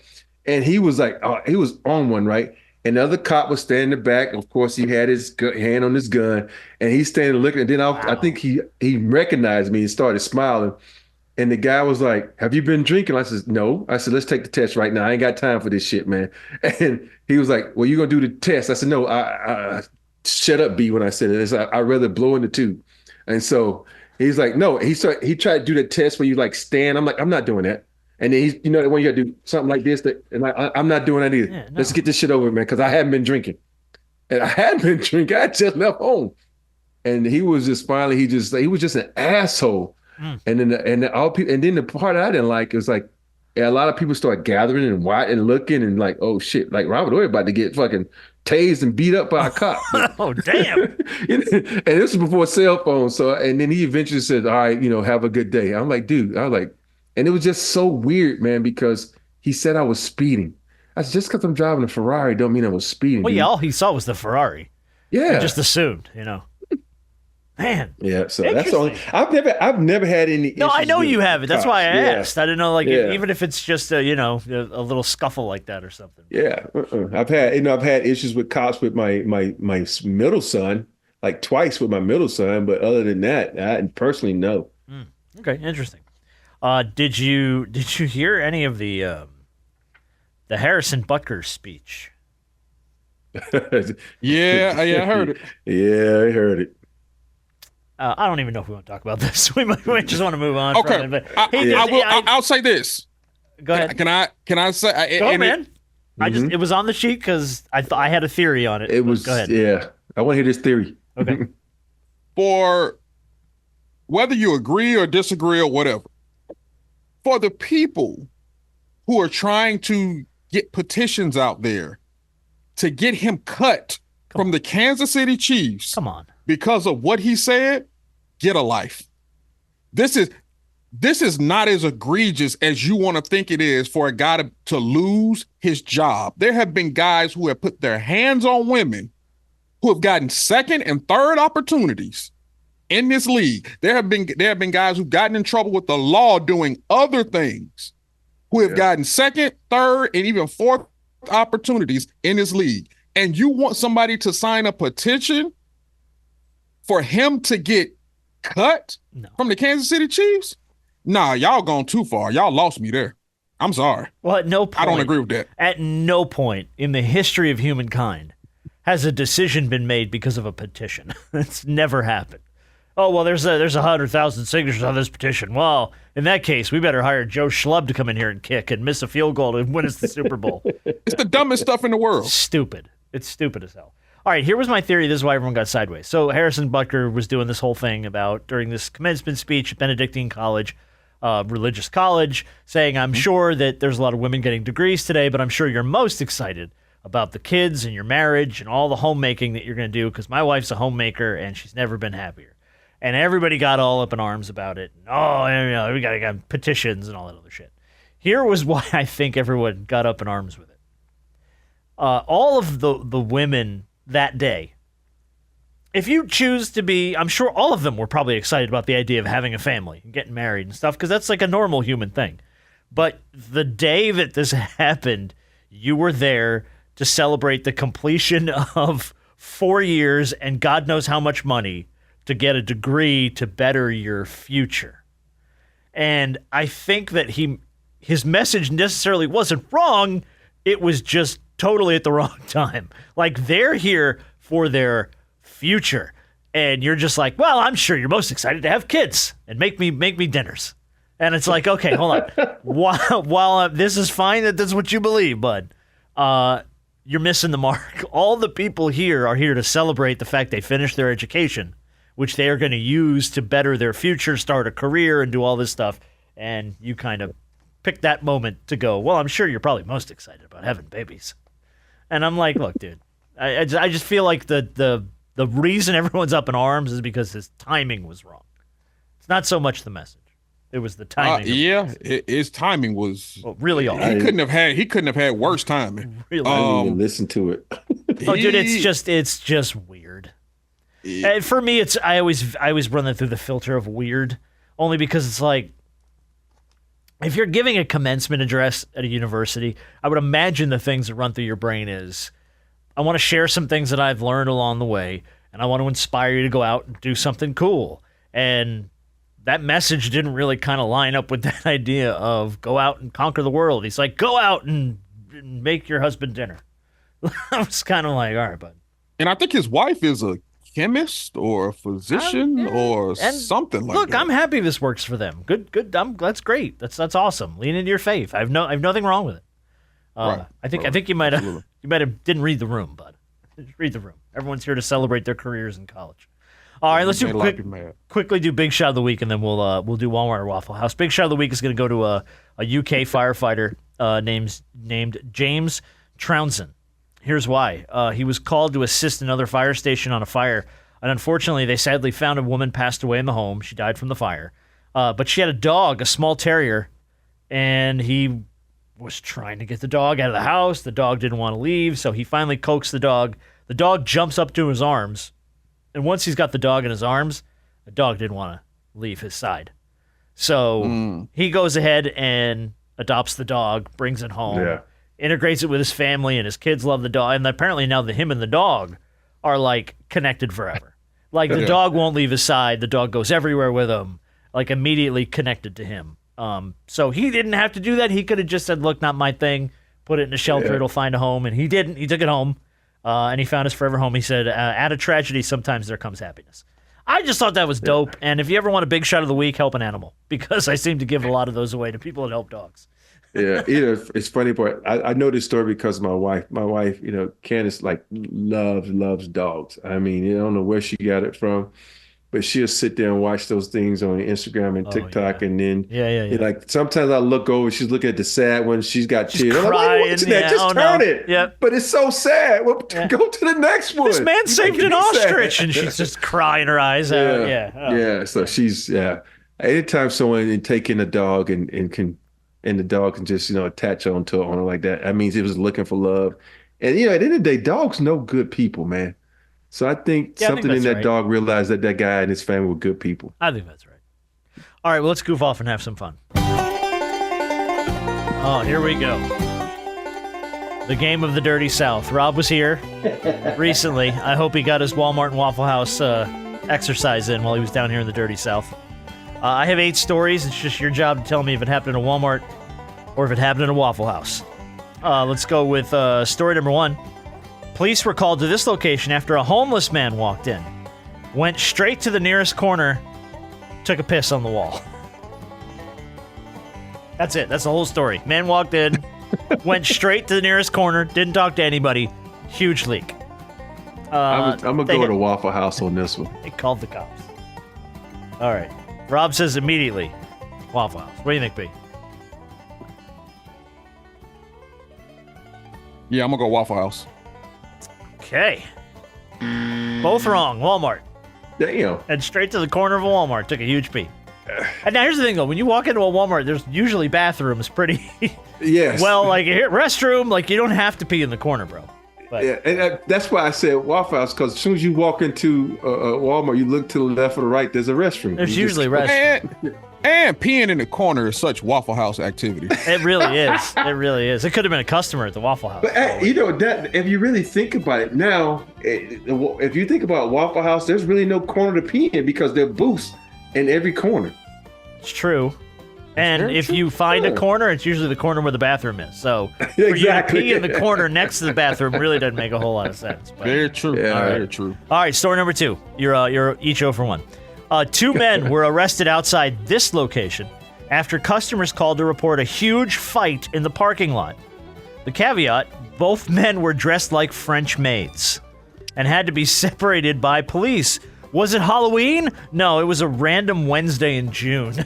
And he was like, he was on one, right? And the other cop was standing in the back. Of course, he had his hand on his gun and he's standing looking. And then I think he recognized me and started smiling. And the guy was like, have you been drinking? I said, no. I said, let's take the test right now. I ain't got time for this shit, man. And he was like, well, you going to do the test? I said, no, I shut up, B, when I said it. I'd rather blow in the tube. And so he's like, no. He tried to do the test where you like stand. I'm like, I'm not doing that. And then he's, when you got to do something like this, and I'm not doing that either. Yeah, no. Let's get this shit over, man, because I haven't been drinking. And I hadn't been drinking. I just left home. And he was just finally, he was just an asshole. Mm. And then the part I didn't like is like, a lot of people start gathering and looking and like, oh shit, like Robert Ory about to get fucking tased and beat up by a cop. Oh damn! And this was before cell phones. So and then he eventually said, all right, have a good day. I'm like, dude, and it was just so weird, man, because he said I was speeding. I said, just because I'm driving a Ferrari don't mean I was speeding. Well, yeah, all he saw was the Ferrari. Yeah, I just assumed, Man. Yeah, so that's the only. I've never had any. No, I know you haven't. That's why I asked. I didn't know, even if it's just a little scuffle like that or something. Yeah, I've had issues with cops with my middle son, like twice with my middle son, but other than that, I personally no. Okay, interesting. Did you hear any of the Harrison Butker speech? Yeah, I heard it. Yeah, I heard it. I don't even know if we want to talk about this. We might just want to move on. Okay, from it, but I'll say this. Go ahead. Can I say? Go, man. It was on the sheet because I had a theory on it. It was. Go ahead. Yeah, I want to hear this theory. Okay. For whether you agree or disagree or whatever, for the people who are trying to get petitions out there to get him cut from the Kansas City Chiefs. Come on. Because of what he said, get a life. This is not as egregious as you want to think it is for a guy to lose his job. There have been guys who have put their hands on women who have gotten second and third opportunities in this league. There have been guys who've gotten in trouble with the law doing other things who have gotten second, third, and even fourth opportunities in this league. And you want somebody to sign a petition for him to get cut from the Kansas City Chiefs? Nah, y'all gone too far. Y'all lost me there. I'm sorry. Well, at no point. I don't agree with that. At no point in the history of humankind has a decision been made because of a petition. It's never happened. Oh, well, there's 100,000 signatures on this petition. Well, in that case, we better hire Joe Schlub to come in here and kick and miss a field goal and win us the Super Bowl. It's the dumbest stuff in the world. Stupid. It's stupid as hell. All right, here was my theory. This is why everyone got sideways. So Harrison Butker was doing this whole thing about, during this commencement speech at Benedictine College, religious college, saying, I'm sure that there's a lot of women getting degrees today, but I'm sure you're most excited about the kids and your marriage and all the homemaking that you're going to do because my wife's a homemaker and she's never been happier. And everybody got all up in arms about it. We got petitions and all that other shit. Here was why I think everyone got up in arms with it. All of the women that day, if you choose to be, I'm sure all of them were probably excited about the idea of having a family and getting married and stuff, because that's like a normal human thing. But the day that this happened, you were there to celebrate the completion of 4 years and God knows how much money to get a degree to better your future. And I think that his message necessarily wasn't wrong. It was just totally at the wrong time. Like, they're here for their future. And you're just like, well, I'm sure you're most excited to have kids and make me dinners. And it's like, okay, hold on. While this is fine that that's what you believe, bud, you're missing the mark. All the people here are here to celebrate the fact they finished their education, which they are going to use to better their future, start a career, and do all this stuff. And you kind of pick that moment to go, well, I'm sure you're probably most excited about having babies. And I'm like, look, dude, I just feel like the reason everyone's up in arms is because his timing was wrong. It's not so much the message. It was the timing. His timing was really off. He couldn't have had worse timing. Really, I didn't even listen to it. Dude, it's just weird. And for me, I always run that through the filter of weird, only because it's like, if you're giving a commencement address at a university, I would imagine the things that run through your brain is, I want to share some things that I've learned along the way, and I want to inspire you to go out and do something cool. And that message didn't really kind of line up with that idea of go out and conquer the world. He's like, go out and make your husband dinner. I was kind of like, all right, bud. And I think his wife is a chemist or a physician or something like that. Look, I'm happy this works for them. Good. That's great. That's awesome. Lean into your faith. I've nothing wrong with it. Right. I think you might have didn't read the room, bud. Read the room. Everyone's here to celebrate their careers in college. All right, let's quickly do Big Shot of the Week, and then we'll do Walmart or Waffle House. Big Shot of the Week is going to go to a UK firefighter named James Trounsden. Here's why. He was called to assist another fire station on a fire, and unfortunately, they sadly found a woman passed away in the home. She died from the fire. But she had a dog, a small terrier, and he was trying to get the dog out of the house. The dog didn't want to leave, so he finally coaxed the dog. The dog jumps up to his arms, and once he's got the dog in his arms, the dog didn't want to leave his side. So he goes ahead and adopts the dog, brings it home, integrates it with his family, and his kids love the dog. And apparently now him and the dog are like connected forever. Like the dog won't leave his side. The dog goes everywhere with him, like immediately connected to him. So he didn't have to do that. He could have just said, look, not my thing. Put it in a shelter. It'll find a home. And he didn't. He took it home. And he found his forever home. He said, out of tragedy, sometimes there comes happiness. I just thought that was dope. And if you ever want a Big Shot of the Week, help an animal. Because I seem to give a lot of those away to people that help dogs. Yeah, it's funny, but I know this story because of my wife. My wife, Candace, like loves dogs. I mean, I don't know where she got it from, but she'll sit there and watch those things on Instagram and TikTok, and then like sometimes I look over, she's looking at the sad one. She's got tears. I'm like, watching that? Just turn it. Yep. But it's so sad. Well, go to the next one. This man saved an ostrich, and she's just crying her eyes out. Yeah. So she's anytime someone taking a dog and the dog can just attach onto her like that, that means it was looking for love. And at the end of the day, dogs know good people, man. So I think something in that dog realized that guy and his family were good people. I think that's right. All right, well, let's goof off and have some fun. Oh, here we go. The game of the Dirty South. Rob was here recently. I hope he got his Walmart and Waffle House exercise in while he was down here in the Dirty South. I have 8 stories. It's just your job to tell me if it happened in a Walmart or if it happened in a Waffle House. Let's go with story number 1. Police were called to this location after a homeless man walked in, went straight to the nearest corner, took a piss on the wall. That's it. That's the whole story. Man walked in, went straight to the nearest corner, didn't talk to anybody. Huge leak. I'm going to go to Waffle House on this one. They called the cops. All right. Rob says immediately, Waffle House. What do you think, B? Yeah, I'm going to go Waffle House. Okay. Both wrong. Walmart. Damn. And straight to the corner of a Walmart. Took a huge pee. And now here's the thing, though. When you walk into a Walmart, there's usually bathrooms pretty Yes. well, like here, restroom, like you don't have to pee in the corner, bro. But Yeah, and that's why I said Waffle House, because as soon as you walk into Walmart, you look to the left or the right, there's a restroom. there's You usually just- restroom. And peeing in the corner is such Waffle House activity. It really is. It really is. It could have been a customer at the Waffle House. But that if you really think about it now, if you think about Waffle House, there's really no corner to pee in because there are booths in every corner. It's true. And very if true. you find a Yeah. corner, it's usually the corner where the bathroom is. So for you to Exactly. pee in the corner next to the bathroom really doesn't make a whole lot of sense. But- Very true. Yeah. Very true. All right, story number 2. You're each 0 for 1. 2 men were arrested outside this location after customers called to report a huge fight in the parking lot. The caveat, both men were dressed like French maids and had to be separated by police. Was it Halloween? No, it was a random Wednesday in June.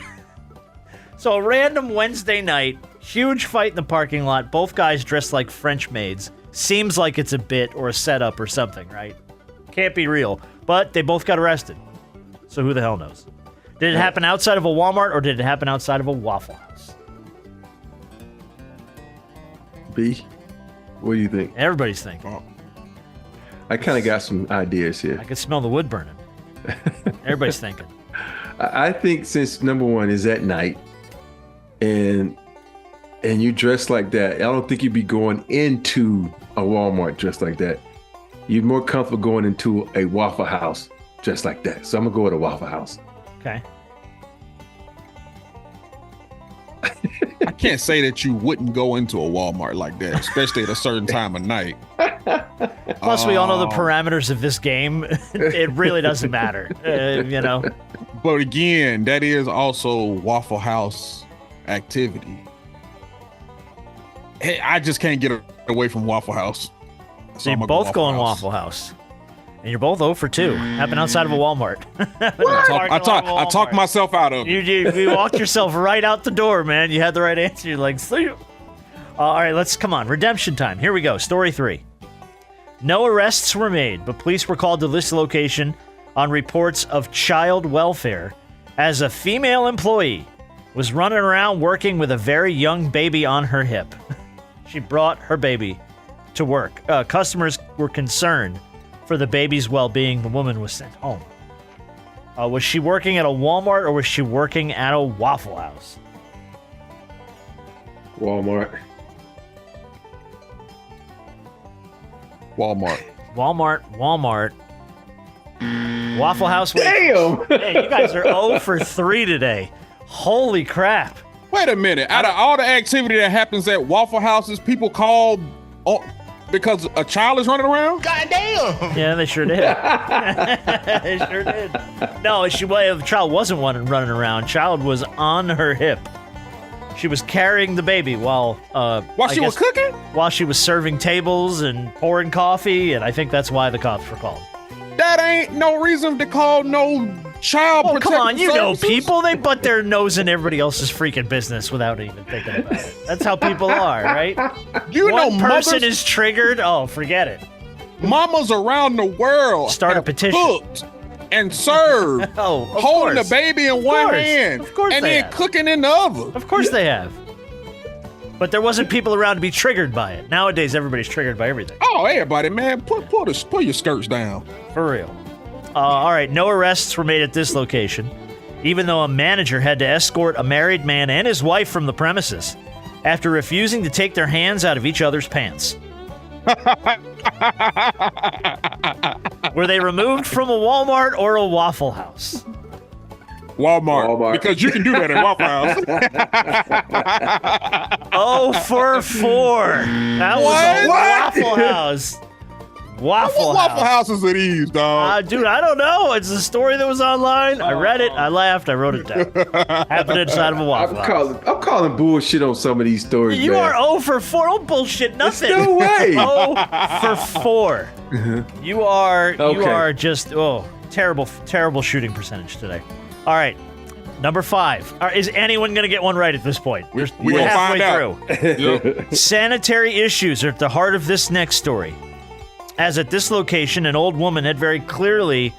So a random Wednesday night, huge fight in the parking lot, both guys dressed like French maids. Seems like it's a bit or a setup or something, right? Can't be real. But they both got arrested. So who the hell knows? Did it happen outside of a Walmart or did it happen outside of a Waffle House? B, what do you think? Everybody's thinking. I kind of got some ideas here. I can smell the wood burning. Everybody's thinking. I think since number one is at night, and you dress like that, I don't think you'd be going into a Walmart dressed like that. You're more comfortable going into a Waffle House dressed like that. So I'm gonna go with a Waffle House. Okay. I can't say that you wouldn't go into a Walmart like that, especially at a certain time of night. Plus, we all know the parameters of this game. It really doesn't matter. You know? But again, that is also Waffle House activity. Hey, I just can't get away from Waffle House. So you're both going Waffle House. And you're both 0 for 2. Happened outside of a Walmart. I talked myself out of it. You walked yourself right out the door, man. You had the right answer. You're like, sleep. All right, come on. Redemption time. Here we go. Story 3. No arrests were made, but police were called to this location on reports of child welfare as a female employee was running around working with a very young baby on her hip. She brought her baby to work. Customers were concerned for the baby's well-being. The woman was sent home. Was she working at a Walmart or was she working at a Waffle House? Walmart. Walmart. Waffle House. Damn! Hey, you guys are 0 for 3 today. Holy crap. Wait a minute. Out of all the activity that happens at Waffle Houses, people call because a child is running around? God damn. Yeah, they sure did. They sure did. No, the child wasn't running around. Child was on her hip. She was carrying the baby while She was cooking? While she was serving tables and pouring coffee, and I think that's why the cops were called. That ain't no reason to call no child Oh, protective come on, you know services. people. They butt their nose in everybody else's freaking business without even thinking about it. That's how people are, right? One person is triggered. Oh, forget it. Mamas around the world Start a have petition. cooked and served, Oh, of holding course. the baby in Of one course. hand, Of course and they then have. cooking in the other. Of course they have. But there wasn't people around to be triggered by it. Nowadays, everybody's triggered by everything. Oh, everybody, man, pull your skirts down. For real. All right, no arrests were made at this location, even though a manager had to escort a married man and his wife from the premises after refusing to take their hands out of each other's pants. Were they removed from a Walmart or a Waffle House? Walmart. Because you can do that at Waffle House. 0 for 4. That was a Waffle House. Waffle Waffle Houses are these, dog? Dude, I don't know. It's a story that was online. I read it. I laughed. I wrote it down. Happened inside of a Waffle House. I'm calling bullshit on some of these stories. You man. are 0 for 4. Don't bullshit nothing. There's no way. 0 for 4. You are Okay. just terrible shooting percentage today. All right. Number 5. Is anyone going to get one right at this point? We're gonna halfway find through. out. Yep. Sanitary issues are at the heart of this next story. As at this location, an old woman had very clearly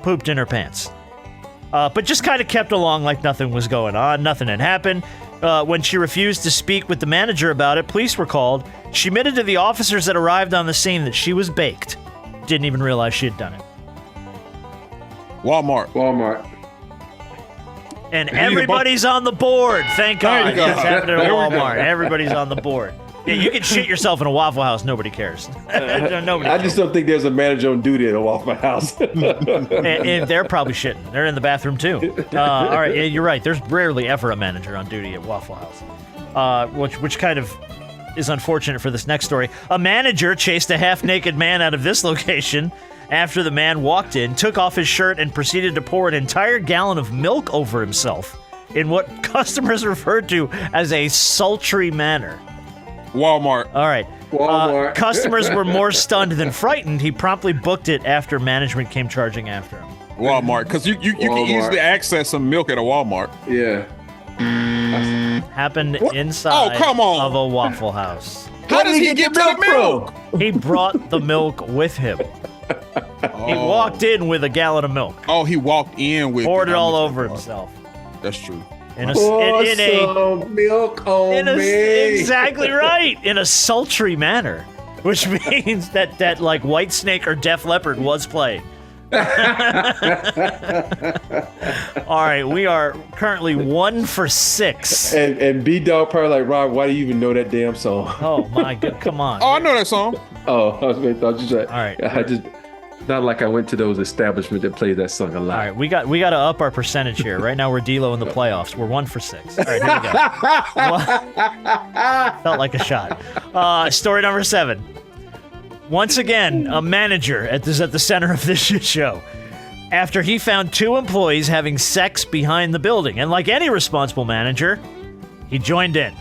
pooped in her pants. But just kind of kept along like nothing was going on. Nothing had happened. When she refused to speak with the manager about it, police were called. She admitted to the officers that arrived on the scene that she was baked. Didn't even realize she had done it. Walmart. And everybody's on the board. Thank God. That's happened at a Walmart. Everybody's on the board. Yeah, you can shit yourself in a Waffle House. Nobody cares. I just don't think there's a manager on duty at a Waffle House. and they're probably shitting. They're in the bathroom, too. All right, yeah, you're right. There's rarely ever a manager on duty at Waffle House, which kind of is unfortunate for this next story. A manager chased a half-naked man out of this location after the man walked in, took off his shirt, and proceeded to pour an entire gallon of milk over himself in what customers referred to as a sultry manner. Walmart. All right. Walmart. Customers were more stunned than frightened. He promptly booked it after management came charging after him. Walmart, because you can easily access some milk at a Walmart. Yeah. Happened inside of a Waffle House. How does he get to the milk? He brought the milk with him. He walked in with a gallon of milk. Oh, he walked in with poured it all over himself. That's true. In a milk on me. Exactly right. In a sultry manner, which means that like White Snake or Def Leppard was playing. All right, we are currently 1 for 6. And B-Dog probably like, Rob, why do you even know that damn song? Oh my God, come on. Oh, I know that song. Oh, I was just like, all right. I just not like I went to those establishments that play that song a lot. All right, we got to up our percentage here. Right now we're D-Lo in the playoffs. We're 1 for 6. All right, here we go. Felt like a shot. Story number 7. Once again, a manager is at the center of this shit show after he found 2 employees having sex behind the building. And like any responsible manager, he joined in.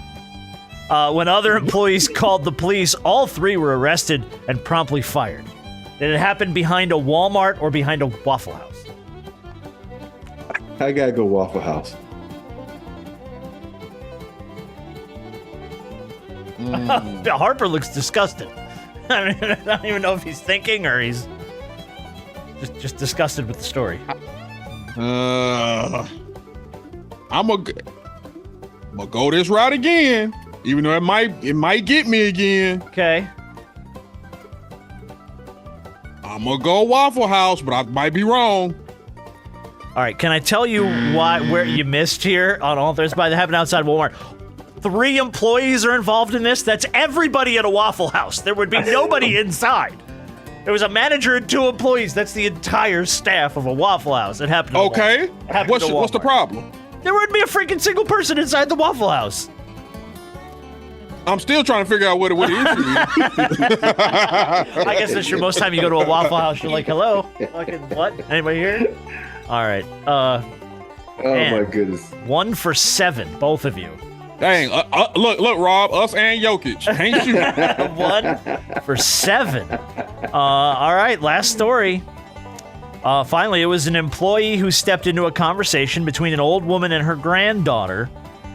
When other employees called the police, all 3 were arrested and promptly fired. Did it happen behind a Walmart or behind a Waffle House? I gotta go Waffle House. Harper looks disgusted. I mean, I don't even know if he's thinking or he's just disgusted with the story. I'm gonna go this route again, even though it might get me again. Okay. I'm gonna go Waffle House, but I might be wrong. All right, can I tell you where you missed here on all this? By that happened outside of Walmart. 3 employees are involved in this. That's everybody at a Waffle House. There would be nobody inside. There was a manager and 2 employees. That's the entire staff of a Waffle House. It happened. Okay. What's the problem? There wouldn't be a freaking single person inside the Waffle House. I'm still trying to figure out what the issue is. I guess that's your most time you go to a Waffle House. You're like, hello? Fucking what? Anybody here? All right. Oh, my goodness. 1 for 7, both of you. Dang. Look, Rob. Us and Jokic. Ain't you? 1 for 7. All right. Last story. Finally, it was an employee who stepped into a conversation between an old woman and her granddaughter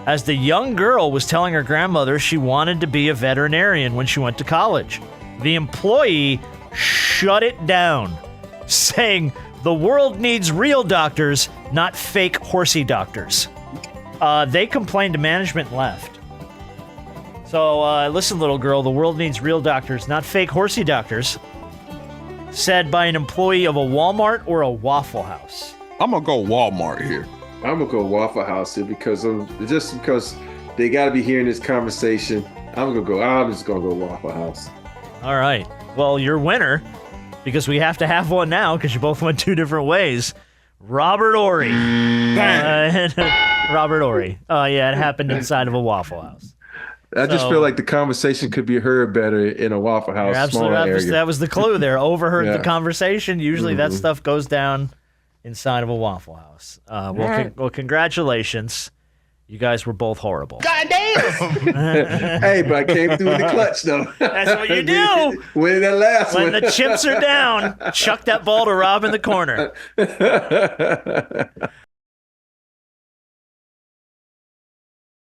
as the young girl was telling her grandmother she wanted to be a veterinarian when she went to college. The employee shut it down, saying the world needs real doctors, not fake horsey doctors. They complained to management and left. So listen, little girl, the world needs real doctors, not fake horsey doctors. Said by an employee of a Walmart or a Waffle House. I'm going to go Walmart here. I'm going to go Waffle House here because they got to be hearing this conversation. I'm just going to go Waffle House. All right. Well, your winner, because we have to have one now because you both went 2 different ways. Robert Ory. Robert Ory. Yeah, it happened inside of a Waffle House. I just feel like the conversation could be heard better in a Waffle House. Absolutely. Area. That was the clue there. Overheard the conversation. Usually that stuff goes down inside of a Waffle House. Well, congratulations. You guys were both horrible. God damn! Hey, but I came through in the clutch, though. That's what you do. Winning that last one. When the chips are down, chuck that ball to Rob in the corner.